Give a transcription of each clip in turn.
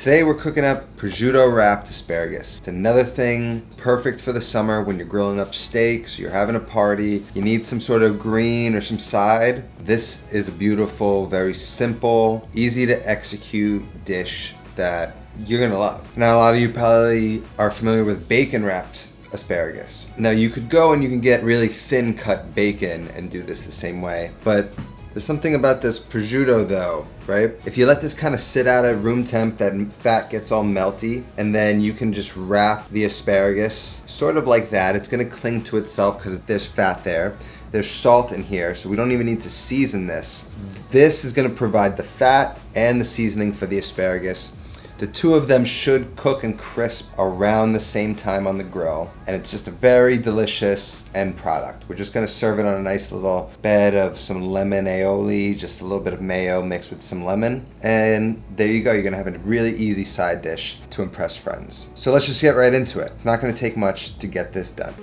Today we're cooking up prosciutto wrapped asparagus. It's another thing perfect for the summer when you're grilling up steaks, you're having a party, you need some sort of green or some side. This is a beautiful, very simple, easy to execute dish that you're gonna love. Now, a lot of you probably are familiar with bacon wrapped asparagus. Now, you could go and you can get really thin cut bacon and do this the same way, but there's something about this prosciutto though, right? If you let this kind of sit out at room temp, that fat gets all melty, and then you can just wrap the asparagus sort of like that. It's gonna cling to itself because there's fat there. There's salt in here, so we don't even need to season this. This is gonna provide the fat and the seasoning for the asparagus. The two of them should cook and crisp around the same time on the grill, and it's just a very delicious end product. We're just gonna serve it on a nice little bed of some lemon aioli, just a little bit of mayo mixed with some lemon, and there you go. You're gonna have a really easy side dish to impress friends. So let's just get right into it. It's not gonna take much to get this done.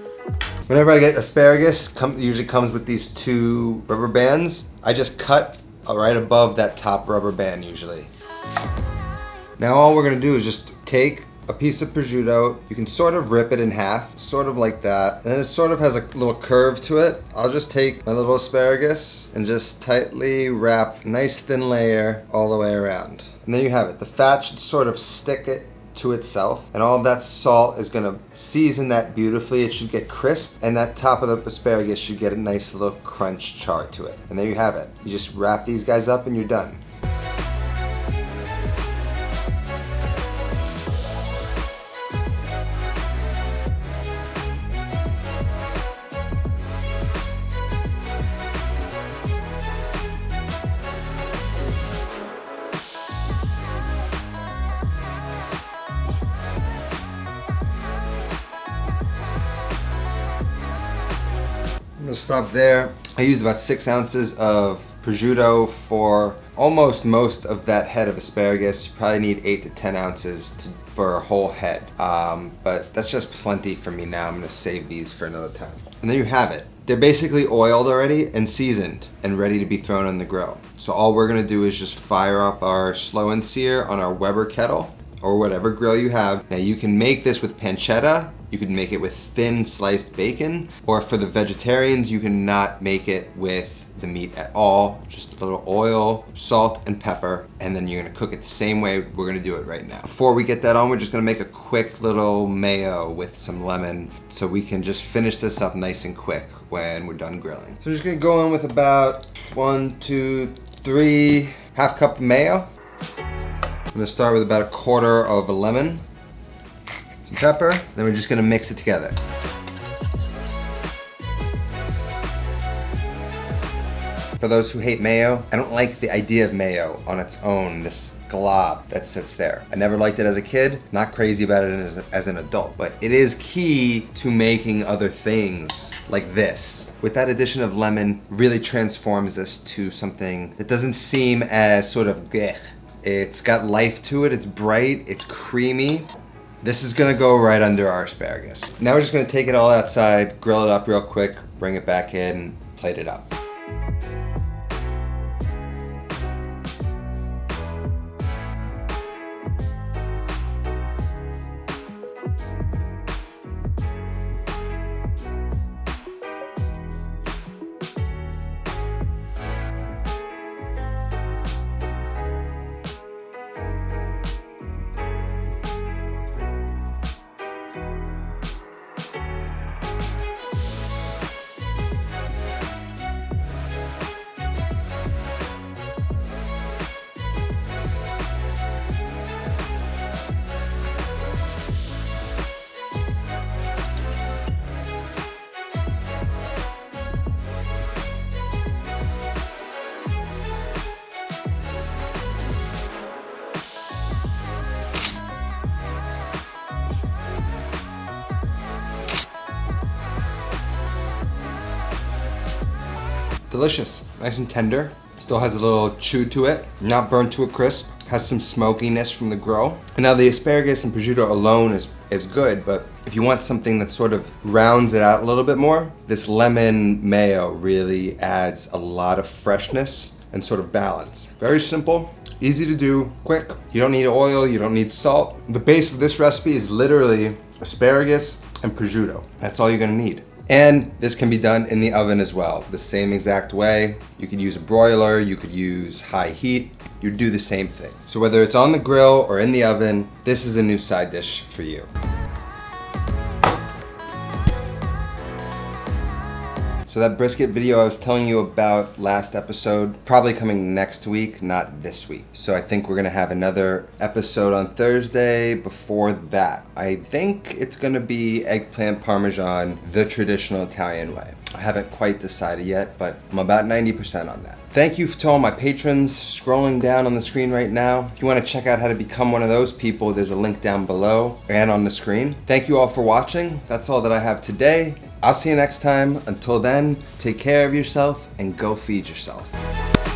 Whenever I get asparagus, usually comes with these two rubber bands. I just cut right above that top rubber band usually. Now all we're gonna do is just take a piece of prosciutto. You can sort of rip it in half, sort of like that. And then it sort of has a little curve to it. I'll just take my little asparagus and just tightly wrap a nice thin layer all the way around. And there you have it. The fat should sort of stick it to itself, and all of that salt is gonna season that beautifully. It should get crisp, and that top of the asparagus should get a nice little crunch char to it. And there you have it. You just wrap these guys up and you're done. I'm gonna stop there. I used about 6 ounces of prosciutto for almost most of that head of asparagus. You probably need 8 to 10 ounces for a whole head. But that's just plenty for me now. I'm gonna save these for another time. And there you have it. They're basically oiled already and seasoned and ready to be thrown on the grill. So all we're gonna do is just fire up our Slow N Sear on our Weber Kettle or whatever grill you have. Now you can make this with pancetta. You can make it with thin sliced bacon, or for the vegetarians, you can not make it with the meat at all. Just a little oil, salt, and pepper, and then you're gonna cook it the same way we're gonna do it right now. Before we get that on, we're just gonna make a quick little mayo with some lemon so we can just finish this up nice and quick when we're done grilling. So we're just gonna go in with about 1, 2, 3 half cup of mayo. I'm gonna start with about 1/4 of a lemon. Some pepper, then we're just gonna mix it together. For those who hate mayo, I don't like the idea of mayo on its own, this glob that sits there. I never liked it as a kid, not crazy about it as an adult, but it is key to making other things like this. With that addition of lemon, really transforms this to something that doesn't seem as sort of blech. It's got life to it, it's bright, it's creamy. This is gonna go right under our asparagus. Now we're just gonna take it all outside, grill it up real quick, bring it back in, plate it up. Delicious, nice and tender. Still has a little chew to it, not burnt to a crisp. Has some smokiness from the grill. And now the asparagus and prosciutto alone is good, but if you want something that sort of rounds it out a little bit more, this lemon mayo really adds a lot of freshness and sort of balance. Very simple, Easy to do, quick. You don't need oil, you don't need salt. The base of this recipe is literally asparagus and prosciutto. That's all you're gonna need. And this can be done in the oven as well, the same exact way. You could use a broiler, you could use high heat, you'd do the same thing. So whether it's on the grill or in the oven, this is a new side dish for you. So that brisket video I was telling you about last episode, probably coming next week, not this week. So I think we're gonna have another episode on Thursday before that. I think it's gonna be eggplant parmesan, the traditional Italian way. I haven't quite decided yet, but I'm about 90% on that. Thank you to all my patrons scrolling down on the screen right now. If you want to check out how to become one of those people, there's a link down below and on the screen. Thank you all for watching. That's all that I have today. I'll see you next time. Until then, take care of yourself and go feed yourself.